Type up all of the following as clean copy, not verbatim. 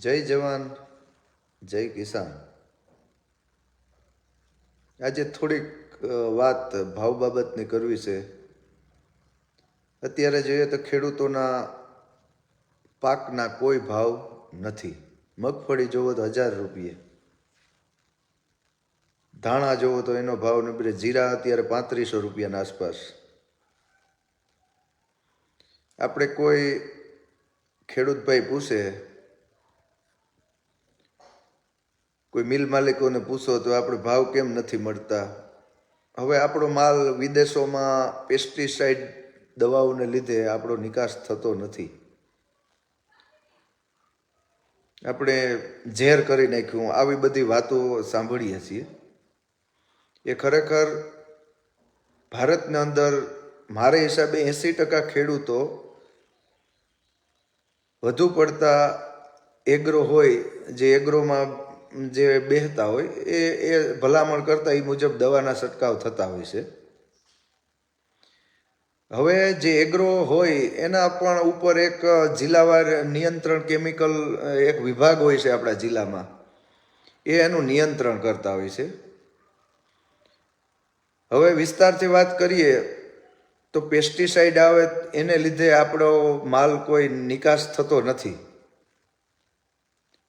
જય જવાન જય કિસાન। આજે થોડીક વાત ભાવ બાબતની કરવી છે। અત્યારે જોઈએ તો ખેડૂતોના પાકના કોઈ ભાવ નથી। મગફળી જોવો તો 1000 રૂપિયે, ધાણા જોવો તો એનો ભાવ નીકળે, જીરા અત્યારે 3500 રૂપિયાના આસપાસ। આપણે કોઈ ખેડૂત ભાઈ પૂછે, કોઈ મિલ માલિકોને પૂછો તો આપણે ભાવ કેમ નથી મળતા? હવે આપણો માલ વિદેશોમાં પેસ્ટિસાઇડ દવાઓને લીધે આપણો નિકાસ થતો નથી। આપણે ઝેર કરી નાખ્યું, આવી બધી વાતો સાંભળીએ છીએ। એ ખરેખર ભારતની અંદર મારે હિસાબે 80% ખેડૂતો વધુ પડતા એગ્રો હોય, જે એગ્રોમાં જે બેહતા હોય એ ભલામણ કરતા એ મુજબ દવાના છંટકાવ થતા હોય છે। હવે જે એગ્રો હોય એના પણ ઉપર એક જિલ્લાવાર નિયંત્રણ કેમિકલ એક વિભાગ હોય છે આપણા જિલ્લામાં, એ એનું નિયંત્રણ કરતા હોય છે। હવે વિસ્તારથી વાત કરીએ તો પેસ્ટિસાઇડ આવે એને લીધે આપણો માલ કોઈ નિકાસ થતો નથી।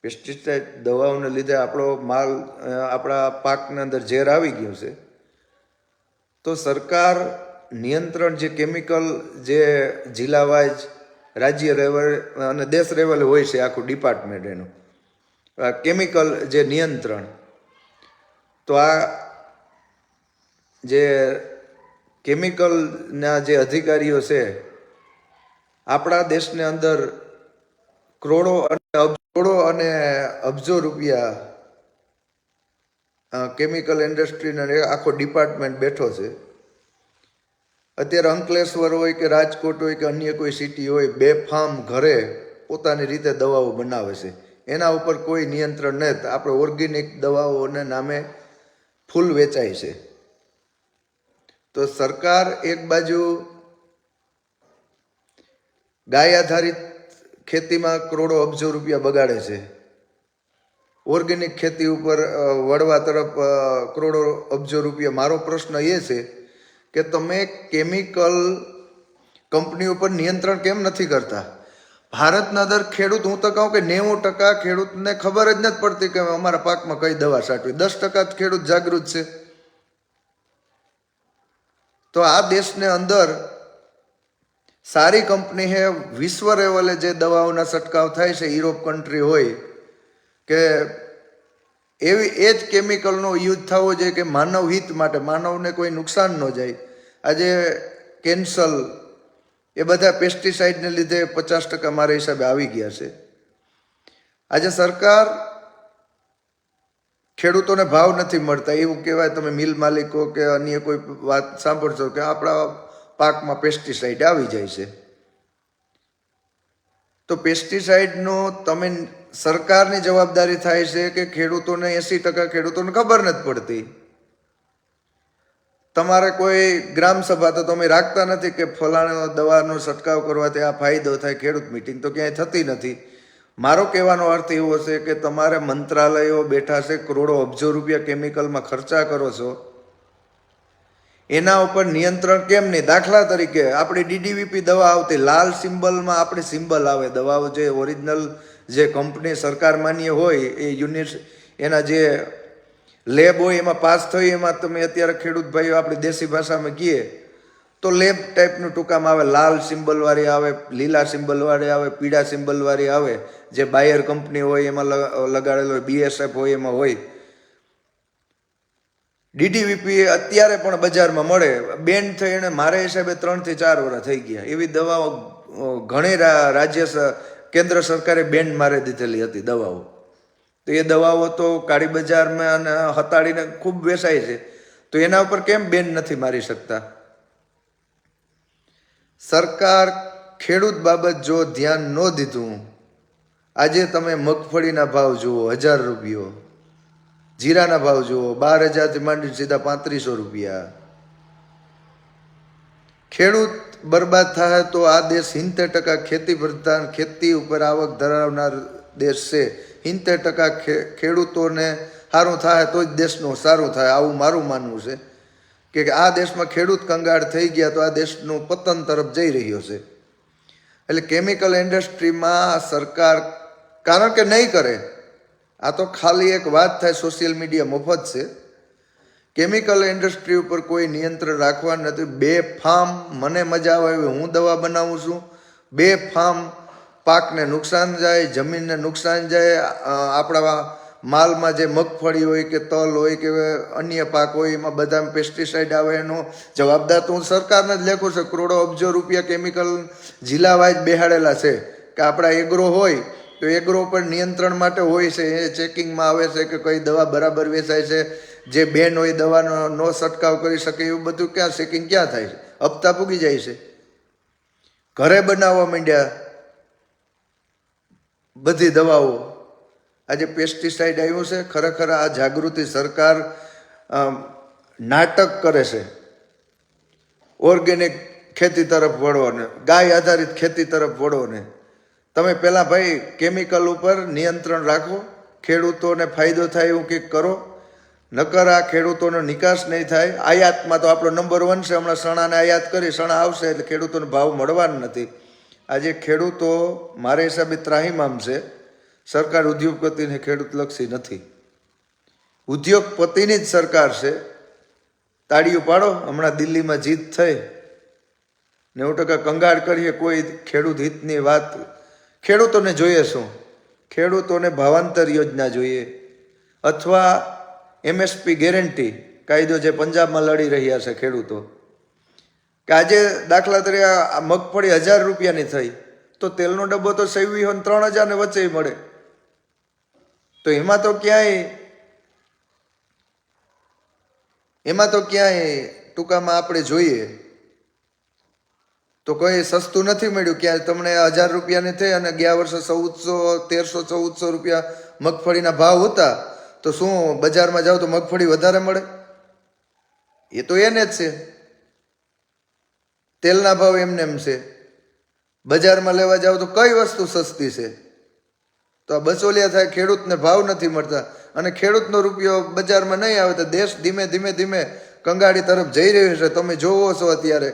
પેસ્ટિસાઇડ દવાઓને લીધે આપણો માલ આપણા પાકની અંદર ઝેર આવી ગયું છે, તો સરકાર નિયંત્રણ જે કેમિકલ જે જિલ્લા વાઇઝ રાજ્ય લેવલ અને દેશ લેવલે હોય છે, આખું ડિપાર્ટમેન્ટ એનું કેમિકલ જે નિયંત્રણ, તો આ જે કેમિકલના જે અધિકારીઓ છે આપણા દેશની અંદર કરોડો અને અબજો રૂપિયા કેમિકલ ઇન્ડસ્ટ્રીનો આખો ડિપાર્ટમેન્ટ બેઠો છે। અત્યારે અંકલેશ્વર હોય કે રાજકોટ હોય કે અન્ય કોઈ સિટી હોય, બેફામ ઘરે પોતાની રીતે દવાઓ બનાવે છે, એના ઉપર કોઈ નિયંત્રણ નથી। આપણે ઓર્ગેનિક દવાઓને નામે ફૂલ વેચાય છે। તો સરકાર એક બાજુ ગાય આધારિત ખેતીમાં કરોડો અબજો રૂપિયા બગાડે છે, ઓર્ગેનિક ખેતી ઉપર વળવા તરફ કરોડો અબજો રૂપિયા। મારો પ્રશ્ન એ છે કે તમે કેમિકલ કંપની ઉપર નિયંત્રણ કેમ નથી કરતા? ભારતના દર ખેડૂત, હું તો કહું કે 90% ખેડૂતને ખબર જ નથી પડતી કે અમારા પાકમાં કઈ દવા છાંટવી, 10% ખેડૂત જાગૃત છે। તો આ દેશને અંદર સારી કંપની હે, વિશ્વ લેવલે જે દવાઓના છંટકાવ થાય છે, યુરોપ કન્ટ્રી હોય કે એવી એ જ કેમિકલનો યુઝ થવો જોઈએ કે માનવ હિત માટે, માનવને કોઈ નુકસાન ન જાય। આજે કેન્સર એ બધા પેસ્ટિસાઇડને લીધે 50% મારા હિસાબે આવી ગયા છે। આજે સરકાર ખેડૂતોને ભાવ નથી મળતા એવું કહેવાય, તમે મિલ માલિકો કે અન્ય કોઈ વાત સાંભળશો કે આપણા પાકમાં પેસ્ટિસાઇડ આવી જાય છે, તો પેસ્ટિસાઇડનો તમે સરકારની જવાબદારી થાય છે કે ખેડૂતોને 80% ખેડૂતોને ખબર નથી પડતી? તમારે કોઈ ગ્રામ સભા તો તમે રાખતા નથી કે ફલાણા દવાનો છંટકાવ કરવાથી આ ફાયદો થાય, ખેડૂત મિટિંગ તો ક્યાંય થતી નથી। મારો કહેવાનો અર્થ એવો છે કે તમારે મંત્રાલયો બેઠા છે, કરોડો અબજો રૂપિયા કેમિકલમાં ખર્ચા કરો છો, એના ઉપર નિયંત્રણ કેમ નહીં? દાખલા તરીકે આપણી DDVP દવા આવતી, લાલ સિમ્બલમાં આપણી સિમ્બલ આવે, દવાઓ જે ઓરિજિનલ જે કંપની સરકાર માન્ય હોય એ યુનિટ એના જે લેબ હોય એમાં પાસ થઈ, એમાં તમે અત્યારે ખેડૂત ભાઈઓ આપણી દેશી ભાષામાં કહીએ તો લેબ ટાઈપનું ટૂંકામાં આવે, લાલ સિમ્બલવાળી આવે, લીલા સિમ્બલવાળી આવે, પીળા સિમ્બલવાળી આવે, જે બાયર કંપની હોય એમાં લગાડેલો હોય, BSF હોય એમાં હોય। DDVP અત્યારે પણ બજારમાં મળે, બેન થઈ એને મારા હિસાબે 3 થી 4 વર્ષ થઈ ગયા। એવી દવાઓ ઘણી રાજ્ય કેન્દ્ર સરકારે બેન મારી દીધેલી હતી દવાઓ, તો એ દવાઓ તો કાળી બજારમાં અને હતાડીને ખૂબ વેચાય છે, તો એના ઉપર કેમ બેન નથી મારી શકતા? સરકાર ખેડૂત બાબત જો ધ્યાન ન દીધું, આજે તમે મગફળીના ભાવ જુઓ 1000 રૂપિયો, જીરાના ભાવ જુઓ 12000થી માંડી સીધા 3500 રૂપિયા। ખેડૂત બરબાદ થાય તો આ દેશ 70% ખેતી પ્રધાન, ખેતી ઉપર આવક ધરાવનાર દેશ છે. 70% ખેડૂતોને સારું થાય તો જ દેશનું સારું થાય, આવું મારું માનવું છે કે આ દેશમાં ખેડૂત કંગાળ થઈ ગયા તો આ દેશનું પતન તરફ જઈ રહ્યો છે. એટલે કેમિકલ ઇન્ડસ્ટ્રીમાં સરકાર કારણ કે નહીં કરે, આ તો ખાલી એક વાત થાય, સોશિયલ મીડિયા મફત છે. કેમિકલ ઇન્ડસ્ટ્રી ઉપર કોઈ નિયંત્રણ રાખવાનું નથી. બેફામ મને મજા આવે એવી હું દવા બનાવું છું. બેફામ પાકને નુકસાન જાય, જમીનને નુકસાન જાય. આપણા માલમાં જે મગફળી હોય કે તલ હોય કે અન્ય પાક હોય એમાં બધા પેસ્ટિસાઇડ આવે, એનો જવાબદાર તો હું સરકારને જ લેખું છું. કરોડો અબજો રૂપિયા કેમિકલ જિલ્લા વાઇઝ બેહાડેલા છે કે આપણા એગ્રો હોય તો એગ્રો પર નિયંત્રણ માટે હોય છે, એ ચેકિંગમાં આવે છે કે કઈ દવા બરાબર વેચાય છે. જે બેન હોય દવાનો નો છંટકાવ કરી શકે એવું બધું ક્યાં ચેકિંગ ક્યાં થાય છે? હપ્તા પૂગી જાય છે. ઘરે બનાવવા માંડ્યા બધી દવાઓ. આજે પેસ્ટિસાઇડ આવ્યું છે. ખરેખર આ જાગૃતિ સરકાર નાટક કરે છે. ઓર્ગેનિક ખેતી તરફ વળો ને ગાય આધારિત ખેતી તરફ વળો ને. તમે પહેલાં ભાઈ કેમિકલ ઉપર નિયંત્રણ રાખો, ખેડૂતોને ફાયદો થાય એવું કંઈક કરો. નકર આ ખેડૂતોનો નિકાસ નહીં થાય. આયાતમાં તો આપણો નંબર 1 છે. હમણાં ચણાને આયાત કરી, ચણા આવશે એટલે ખેડૂતોને ભાવ મળવાના નથી. આજે ખેડૂતો મારા હિસાબે ત્રાહિમામ છે. સરકાર ઉદ્યોગપતિને ખેડૂતલક્ષી નથી, ઉદ્યોગપતિની જ સરકાર છે. તાળીઓ પાડો. હમણાં દિલ્હીમાં જીત થઈ, 90% કંગાળ કરીએ. કોઈ ખેડૂત હિતની વાત ખેડૂતોને જોઈએ શું? ખેડૂતોને ભાવાંતર યોજના જોઈએ, અથવા MSP ગેરંટી કાયદો જે પંજાબમાં લડી રહ્યા છે ખેડૂતો. કે આજે દાખલા તરીકે આ મગફળી 1000 રૂપિયાની થઈ તો તેલનો ડબ્બો તો 3000 ને વચ્ચે મળે. તો એમાં તો ક્યાંય ટૂંકામાં આપણે જોઈએ તો કોઈ સસ્તું નથી મળ્યું. ક્યાંય તમને 1000 રૂપિયાની થઈ અને ગયા વર્ષે 1300-1400 રૂપિયા મગફળીના ભાવ હતા, તો શું બજારમાં જાઓ તો મગફળી વધારે મળે? એ તો એને જ છે. તેલના ભાવ એમને એમ છે. બજારમાં લેવા જાઓ તો કઈ વસ્તુ સસ્તી છે? તો આ બચોલિયા થાય. ખેડૂતને ભાવ નથી મળતા અને ખેડૂતનો રૂપિયો બજારમાં નહીં આવે તો દેશ ધીમે ધીમે કંગાળી તરફ જઈ રહ્યો છે. તમે જોવો છો અત્યારે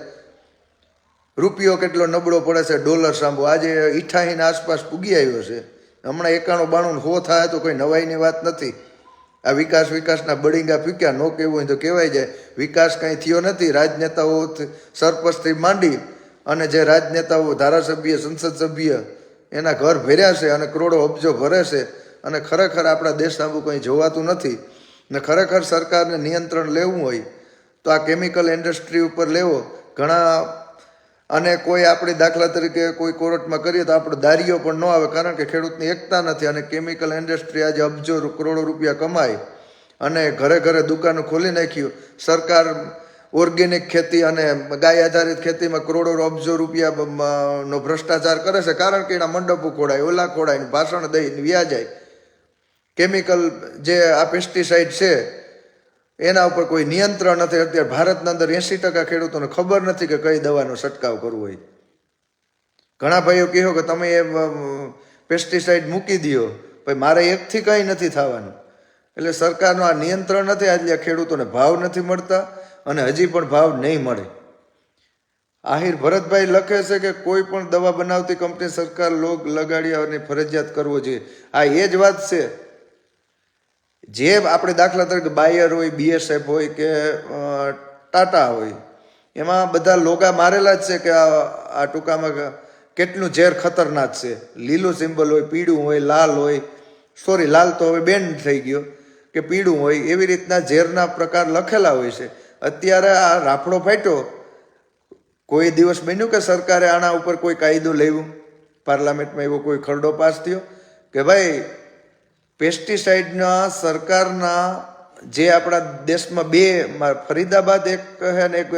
રૂપિયો કેટલો નબળો પડે છે ડોલર સાંભો. આજે 88 આસપાસ પૂગી આવ્યો છે. હમણાં 91-92 100 થાય તો કોઈ નવાઈની વાત નથી. આ વિકાસના બળીંગા ફૂક્યા. નો કહેવું હોય તો કહેવાય જાય. વિકાસ કંઈ થયો નથી. રાજનેતાઓ સરપંચથી માંડી અને જે રાજનેતાઓ ધારાસભ્ય સંસદ સભ્ય એના ઘર ભર્યા છે અને કરોડો અબજો ભરે છે અને ખરેખર આપણા દેશ આવું કંઈ જોવાતું નથી. ને ખરેખર સરકારને નિયંત્રણ લેવું હોય તો આ કેમિકલ ઇન્ડસ્ટ્રી ઉપર લેવો. ઘણા અને કોઈ આપણે દાખલા તરીકે કોઈ કોર્ટમાં કરીએ તો આપણો દારીઓ પણ ન આવે, કારણ કે ખેડૂતની એકતા નથી. અને કેમિકલ ઇન્ડસ્ટ્રી આજે અબજો કરોડો રૂપિયા કમાય અને ઘરે ઘરે દુકાનો ખોલી નાખ્યું. સરકાર ઓર્ગેનિક ખેતી અને ગાય આધારિત ખેતીમાં કરોડો અબજો રૂપિયા નો ભ્રષ્ટાચાર કરે છે, કારણ કે એના મંડપો ખોડાય, ઓલા ખોડાય, ભાષણ દઈ વ્યા જાય. કેમિકલ જે આ પેસ્ટિસાઇડ છે એના ઉપર કોઈ નિયંત્રણ નથી. અત્યારે ભારતના અંદર 80% ખેડૂતોને ખબર નથી કે કઈ દવાનો છંટકાવ કરવો હોય. ઘણા ભાઈઓ કહો કે તમે એ પેસ્ટિસાઇડ મૂકી દો, ભાઈ મારે એકથી કંઈ નથી થવાનું. એટલે સરકારનું આ નિયંત્રણ નથી. આજે ખેડૂતોને ભાવ નથી મળતા અને હજી પણ ભાવ નહીં મળે. આહિર ભરતભાઈ લખે છે કે કોઈ પણ દવા બનાવતી કંપની સરકાર લોગ લગાડી અને ફરજિયાત કરવો જોઈએ. આ એ જ વાત છે. જે આપણે દાખલા તરીકે બાયર હોય, BSF હોય કે ટાટા હોય, એમાં બધા લોગા મારેલા જ છે કે આ ટૂંકામાં કેટલું ઝેર ખતરનાક છે. લીલું સિમ્બલ હોય, પીળું હોય, લાલ હોય. સોરી, લાલ તો હવે બેન થઈ ગયો, કે પીળું હોય. એવી રીતના ઝેરના પ્રકાર લખેલા હોય છે. અત્યારે આ રાફડો ફાટ્યો. કોઈ દિવસ બન્યું કે સરકારે આના ઉપર કોઈ કાયદો લેવું? પાર્લામેન્ટમાં એવો કોઈ ખરડો પાસ થયો કે ભાઈ પેસ્ટિસાઇડના સરકારના જે આપણા દેશમાં 2 ફરીદાબાદ એક છે ને એક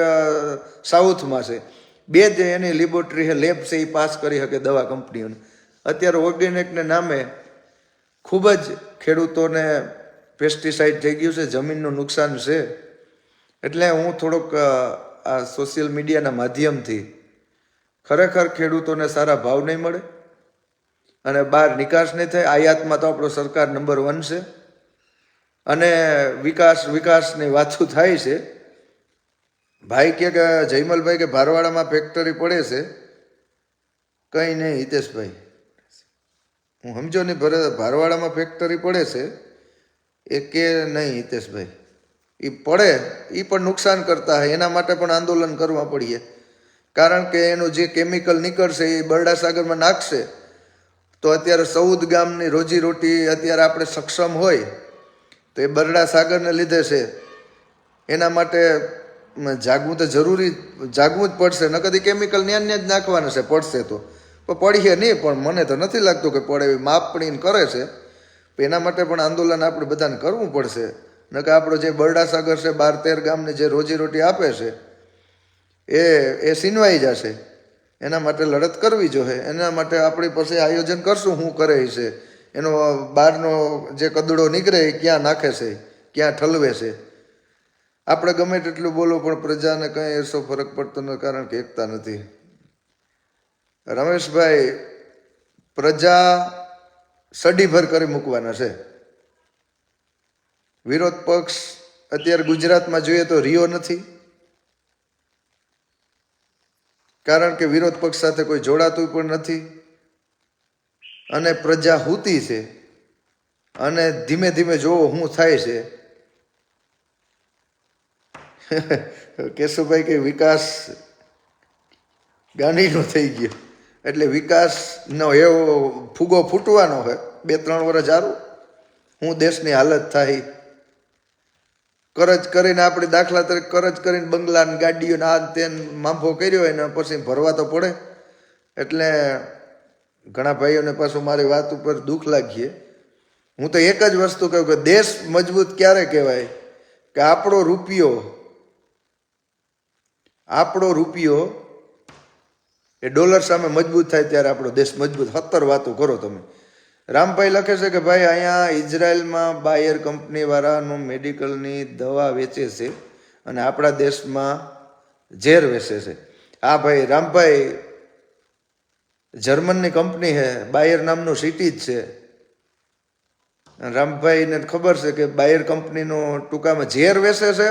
સાઉથમાં છે, 2 જ એની લેબોરેટરી છે, લેબ છે, એ પાસ કરી શકે દવા કંપનીઓને. અત્યારે ઓર્ગેનિકને નામે ખૂબ જ ખેડૂતોને પેસ્ટિસાઇડ થઈ ગયું છે, જમીનનું નુકસાન છે. એટલે હું થોડોક આ સોશિયલ મીડિયાના માધ્યમથી ખરેખર ખેડૂતોને સારા ભાવ નહીં મળે. અને બહાર નિકાસ નહીં થાય. આયાતમાં તો આપણો સરકાર નંબર 1 છે. અને વિકાસની વાતો થાય છે. ભાઈ કે જયમલભાઈ કે ભારવાડામાં ફેક્ટરી પડે છે. કંઈ નહીં હિતેશભાઈ, હું સમજો નહીં, ભારવાડામાં ફેક્ટરી પડે છે એ કે નહીં હિતેશભાઈ, એ પડે એ પણ નુકસાન કરતા હોય, એના માટે પણ આંદોલન કરવા પડીએ. કારણ કે એનું જે કેમિકલ નીકળશે એ બરડા સાગરમાં નાખશે તો અત્યારે 14 ગામની રોજીરોટી અત્યારે આપણે સક્ષમ હોય તો એ બરડા સાગરને લીધે છે. એના માટે જાગવું તો જાગવું જ પડશે. ન કદી કેમિકલ ન્યા જ નાખવાના છે, પડશે તો પડીએ નહીં, પણ મને તો નથી લાગતું કે પડે એવી માપણીને કરે છે. એના માટે પણ આંદોલન આપણે બધાને કરવું પડશે. ન કે આપણો જે બરડા સાગર છે 12-13 ગામને જે રોજીરોટી આપે છે એ સીનવાઈ જશે. એના માટે લડત કરવી જોઈએ. એના માટે આપણી પાસે આયોજન કરશું શું કરે છે, એનો બહારનો જે કદડો નીકળે એ ક્યાં નાખે છે, ક્યાં ઠલવે છે. આપણે ગમે તેટલું બોલો પણ પ્રજાને કંઈ એસો ફરક પડતો નથી, કારણ કે એકતા નથી. રમેશભાઈ, પ્રજા સડીભર કરી મૂકવાના છે. વિરોધ પક્ષ અત્યારે ગુજરાતમાં જોઈએ તો રહ્યો નથી, કારણ કે વિરોધ પક્ષ સાથે કોઈ જોડાતું પણ નથી અને પ્રજા હૂતી છે. અને ધીમે ધીમે જોવો શું થાય છે. કેશુભાઈ કે વિકાસ ગાંધીનો થઈ ગયો એટલે વિકાસનો એવો ફૂગો ફૂટવાનો હોય 2-3 વર્ષ સારું. હું દેશની હાલત થાય કરજ કરીને, આપણે દાખલા તરીકે કરજ કરીને બંગલા ને ગાડીઓ ને આ તેન માંફો કર્યો હોય ને પછી ભરવા તો પડે. એટલે ઘણા ભાઈઓને પાછું મારી વાત ઉપર દુઃખ લાગીએ. હું તો એક જ વસ્તુ કહું કે દેશ મજબૂત ક્યારે કહેવાય કે આપણો રૂપિયો એ ડોલર સામે મજબૂત થાય ત્યારે આપણો દેશ મજબૂત. 17 વાતો કરો તમે. રામભાઈ લખે છે કે ભાઈ અહીંયા ઇઝરાયલમાં બાયર કંપનીવાળાનું મેડિકલની દવા વેચે છે અને આપણા દેશમાં ઝેર વેચે છે. હા ભાઈ રામભાઈ, જર્મનની કંપની છે, બાયર નામનું સિટી જ છે. રામભાઈને ખબર છે કે બાયર કંપનીનું ટૂંકામાં ઝેર વેચે છે,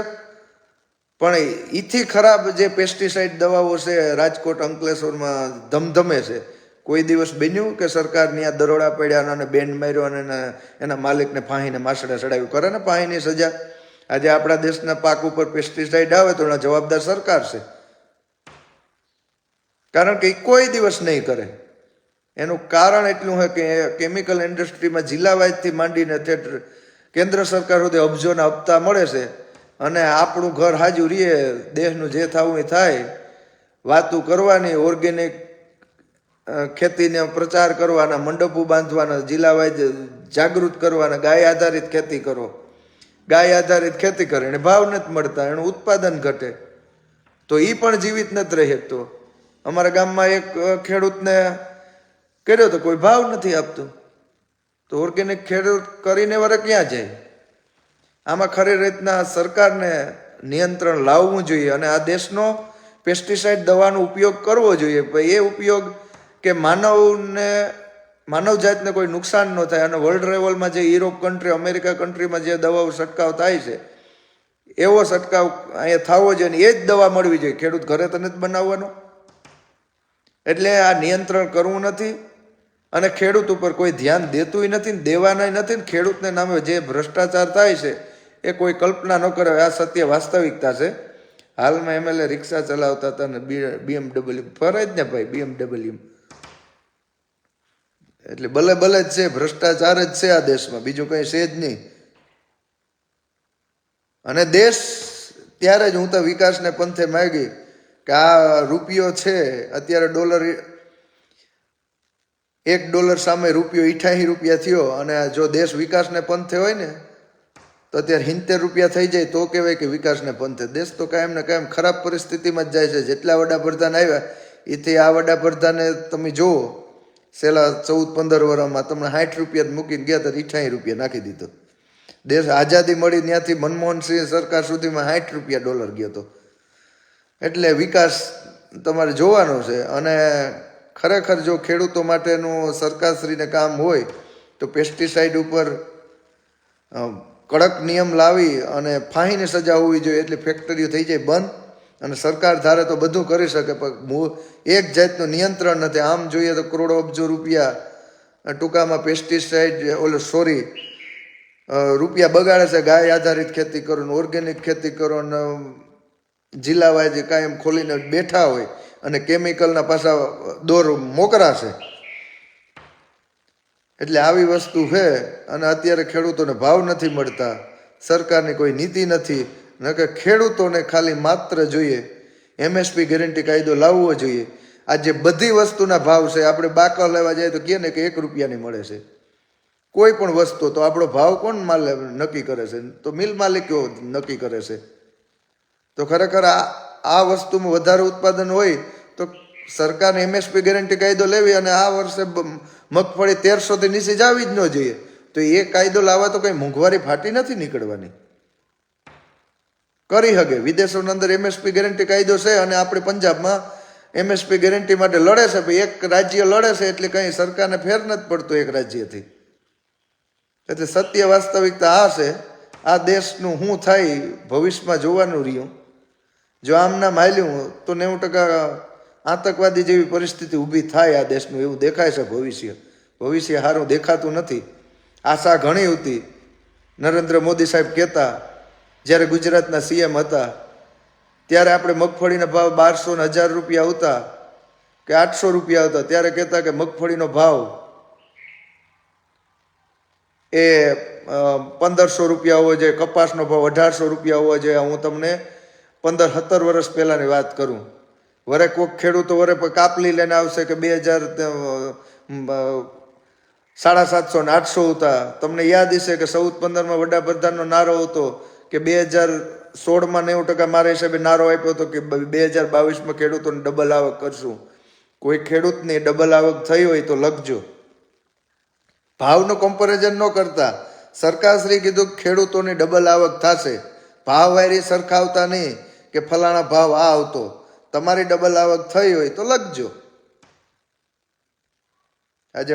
પણ એથી ખરાબ જે પેસ્ટિસાઇડ દવાઓ છે રાજકોટ અંકલેશ્વરમાં ધમધમે છે. કોઈ દિવસ બન્યું કે સરકારની આ દરોડા પડ્યા અને બેન્ડ માર્યો અને એના માલિકને ફાંસીને માસડા ચડાવ્યું? કરે ને ફાંસીની સજા. આજે આપણા દેશના પાક ઉપર પેસ્ટિસાઇડ આવે તો એના જવાબદાર સરકાર છે, કારણ કે એ કોઈ દિવસ નહીં કરે. એનું કારણ એટલું હોય કે કેમિકલ ઇન્ડસ્ટ્રીમાં જિલ્લા વાઇઝથી માંડીને કેન્દ્ર સરકાર સુધી અબજોના હપ્તા મળે છે અને આપણું ઘર હાજુ રહીએ, દેશનું જે થવું એ થાય, વાતું કરવાની, ઓર્ગેનિક ખેતીને પ્રચાર કરવાના, મંડપો બાંધવાના, જિલ્લા વાઇઝ જાગૃત કરવાના, ગાય આધારિત ખેતી કરો. ગાય આધારિત ખેતી કરે એને ભાવ નથી મળતા, એનું ઉત્પાદન ઘટે તો એ પણ જીવિત નથી રહી શકતો. અમારા ગામમાં એક ખેડૂતને કર્યો તો કોઈ ભાવ નથી આપતું, તો ઓર્ગેનિક ખેડૂત કરીને વરે ક્યાં જાય? આમાં ખરી રીતના સરકારને નિયંત્રણ લાવવું જોઈએ અને આ દેશનો પેસ્ટિસાઇડ દવાનો ઉપયોગ કરવો જોઈએ. એ ઉપયોગ કે માનવ જાતને કોઈ નુકસાન ન થાય. અને વર્લ્ડ લેવલમાં જે યુરોપ કન્ટ્રી, અમેરિકા કન્ટ્રીમાં જે દવાઓ છંટકાવ થાય છે એવો છંટકાવ અહીંયા થવો જોઈએ ને એ જ દવા મળવી જોઈએ. ખેડૂત ઘરે તો નથી બનાવવાનો. એટલે આ નિયંત્રણ કરવું નથી અને ખેડૂત ઉપર કોઈ ધ્યાન દેતું નથી ને દેવાના નથી ને ખેડૂતને નામે જે ભ્રષ્ટાચાર થાય છે એ કોઈ કલ્પના ન કરે. આ સત્ય વાસ્તવિકતા છે. હાલમાં એમએલએ રિક્ષા ચલાવતા હતા ને BMW ફરે જ ને ભાઈ, BMW એટલે ભલે જ છે, ભ્રષ્ટાચાર જ છે આ દેશમાં, બીજું કંઈ છે જ નહીં. અને દેશ ત્યારે જ હું તો વિકાસને પંથે માગી કે આ રૂપિયો છે અત્યારે $1 સામે રૂપિયો 88 રૂપિયા થયો અને જો દેશ વિકાસને પંથે હોય ને તો અત્યારે 70 રૂપિયા થઈ જાય તો કહેવાય કે વિકાસને પંથે. દેશ તો કાયમ ને કાયમ ખરાબ પરિસ્થિતિમાં જ જાય છે. જેટલા વડાપ્રધાન આવ્યા એથી આ વડાપ્રધાને તમે જુઓ છેલ્લા 14-15 વર્ષમાં તમને 60 રૂપિયા મૂકીને ગયા તો 88 રૂપિયા નાખી દીધો. દેશ આઝાદી મળી ત્યાંથી મનમોહનસિંહ સરકાર સુધીમાં $60 ગયો હતો. એટલે વિકાસ તમારે જોવાનો છે. અને ખરેખર જો ખેડૂતો માટેનું સરકારશ્રીને કામ હોય તો પેસ્ટિસાઇડ ઉપર કડક નિયમ લાવી અને ફાંસીની સજા હોવી જોઈએ, એટલે ફેક્ટરીઓ થઈ જાય બંધ અને સરકાર ધારે તો બધું કરી શકે, પણ એક જાતનું નિયંત્રણ નથી. આમ જોઈએ તો કરોડો અબજો રૂપિયા ટૂંકામાં પેસ્ટિસાઇડ રૂપિયા બગાડે છે. ગાય આધારિત ખેતી કરો ને ઓર્ગેનિક ખેતી કરો ને જિલ્લા વાઇઝ કાયમ ખોલીને બેઠા હોય અને કેમિકલના પાછા દોર મોકરાશે. એટલે આવી વસ્તુ છે અને અત્યારે ખેડૂતોને ભાવ નથી મળતા, સરકારની કોઈ નીતિ નથી. ન કે ખેડૂતોને ખાલી માત્ર જોઈએ MSP ગેરંટી કાયદો લાવવો જોઈએ. આ જે બધી વસ્તુના ભાવ છે, આપણે બાકર લેવા જાય તો કહે ને કે 1 રૂપિયાની મળે છે કોઈ પણ વસ્તુ, તો આપણો ભાવ કોણ નક્કી કરે છે? તો મિલ માલિકો નક્કી કરે છે. તો ખરેખર આ વસ્તુમાં વધારે ઉત્પાદન હોય તો સરકારને MSP ગેરંટી કાયદો લેવી અને આ વર્ષે મગફળી 1300થી નીચે જ આવી જ ન જોઈએ. તો એ કાયદો લાવવા તો કંઈ મોંઘવારી ફાટી નથી નીકળવાની, કરી શકે. વિદેશોની અંદર MSP ગેરંટી કાયદો છે અને આપણે પંજાબમાં MSP ગેરંટી માટે લડે છે. ભાઈ એક રાજ્ય લડે છે એટલે કંઈ સરકારને ફેર નથી પડતો એક રાજ્યથી. એટલે સત્ય વાસ્તવિકતા આ છે. આ દેશનું શું થાય ભવિષ્યમાં જોવાનું રહ્યું. જો આમના હાલ્યું તો 90% આતંકવાદી જેવી પરિસ્થિતિ ઊભી થાય આ દેશનું, એવું દેખાય છે. ભવિષ્ય સારું દેખાતું નથી. આશા ઘણી હતી. નરેન્દ્ર મોદી સાહેબ કહેતા જ્યારે ગુજરાતના CM હતા ત્યારે આપણે મગફળીના ભાવ 1200 ને 1000 રૂપિયા હતા કે 800 રૂપિયા હતા, ત્યારે કહેતા કે મગફળીનો ભાવ એ 1500 રૂપિયા હોવો જોઈએ, કપાસનો ભાવ 1800 રૂપિયા હોવો જોઈએ. હું તમને 15-17 વર્ષ પહેલાની વાત કરું. વરે કોઈક ખેડૂતો વરે કાપલી લઈને આવશે કે 750 ને 800 હતા. તમને યાદ હશે કે 14-15માં વડાપ્રધાનનો નારો હતો કે 2016માં 90% મારા હિસાબે નારો આપ્યો હતો કે 2022માં ખેડૂતોને ડબલ આવક કરશું. કોઈ ખેડૂતની ડબલ આવક થઈ હોય તો લખજો. ભાવનું કમ્પેરિઝન ન કરતા સરકારશ્રી કીધું ખેડૂતોની ડબલ આવક થશે. ભાવ વાયરી સરખાવતા નહીં કે ફલાણા ભાવ આ આવતો. તમારી ડબલ આવક થઈ હોય તો લખજો. આજે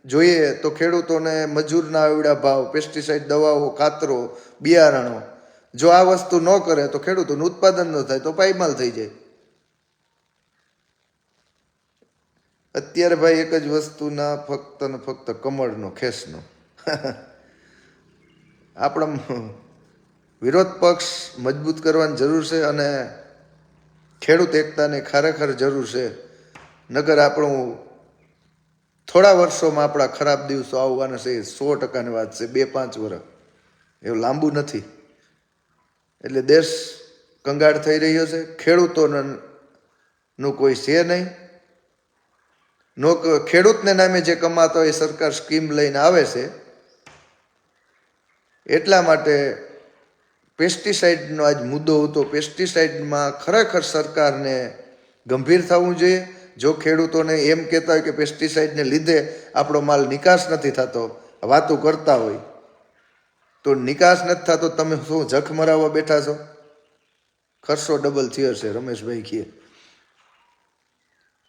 જોઈએ તો ખેડૂતોને મજૂરના આવડા ભાવ, પેસ્ટિસાઇડ દવાઓ, ખાતરો, બિયારણો, જો આ વસ્તુ ન કરે તો ખેડૂતોનું ઉત્પાદન ન થાય તો પાયમાલ થઈ જાય. અત્યારે ભાઈ એક જ વસ્તુના ફક્ત ને ફક્ત કમળનો ખેસનો આપણા વિરોધ પક્ષ મજબૂત કરવાની જરૂર છે અને ખેડૂત એકતાની ખરેખર જરૂર છે. નગર આપણું થોડા વર્ષોમાં આપણા ખરાબ દિવસો આવવાના છે. 100%ની વાત છે. 2-5 વર્ષ એવું લાંબુ નથી. એટલે દેશ કંગાળ થઈ રહ્યો છે. ખેડૂતોનું કોઈ છે નહીં. ખેડૂતને નામે જે કમાતો હોય સરકાર સ્કીમ લઈને આવે છે. એટલા માટે પેસ્ટિસાઇડનો આજ મુદ્દો હતો. પેસ્ટિસાઇડમાં ખરેખર સરકારને ગંભીર થવું જોઈએ. જો ખેડૂતોને એમ કહેતા હોય કે પેસ્ટિસાઇડને લીધે આપણો માલ નિકાસ નથી થતો, વાતો કરતા હોય, તો નિકાસ નથી થતો તમે શું જખ મરાવવા બેઠા છો? ખર્ચો ડબલ થયો છે રમેશભાઈ કહે.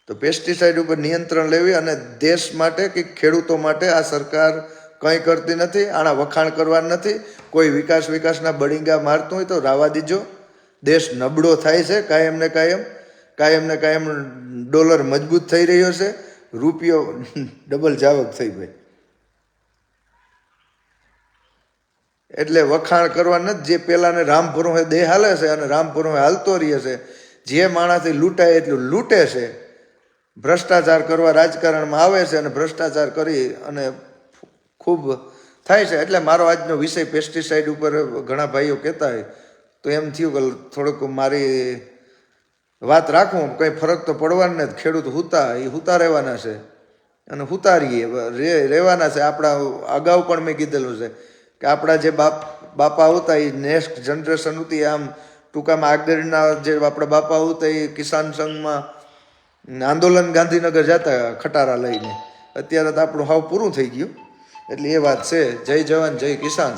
તો પેસ્ટિસાઇડ ઉપર નિયંત્રણ લેવી અને દેશ માટે કે ખેડૂતો માટે આ સરકાર કંઈ કરતી નથી. આના વખાણ કરવા નથી. કોઈ વિકાસના બળીંગા મારતું હોય તો રાવા દીજો. દેશ નબળો થાય છે કાયમ ને કાયમ ડોલર મજબૂત થઈ રહ્યો છે, રૂપિયો ડબલ જાવક થઈ ભાઈ. એટલે વખાણ કરવા નથી. જે પેલાને રામપુરો દેહ હાલે છે અને રામપુરો હાલતો રહે છે. જે માણસથી લૂંટાય એટલું લૂંટે છે, ભ્રષ્ટાચાર કરવા રાજકારણમાં આવે છે અને ભ્રષ્ટાચાર કરી અને ખૂબ થાય છે. એટલે મારો આજનો વિષય પેસ્ટિસાઇડ ઉપર ઘણા ભાઈઓ કહેતા હોય તો એમ થયું કે થોડુંક મારી વાત રાખું. કંઈ ફરક તો પડવાનો નથી. ખેડૂત હુતા રહેવાના છે અને હુતા રહેવાના છે. આપણા અગાઉ પણ મેં કીધેલું છે કે આપણા જે બાપા હતા એ નેક્સ્ટ જનરેશન હતી. આમ ટૂંકામાં આગળના જે આપણા બાપા હતા એ કિસાન સંઘમાં આંદોલન ગાંધીનગર જતા ખટારા લઈને. અત્યારે તો આપણું હાવ પૂરું થઈ ગયું. એટલે એ વાત છે. જય જવાન જય કિસાન.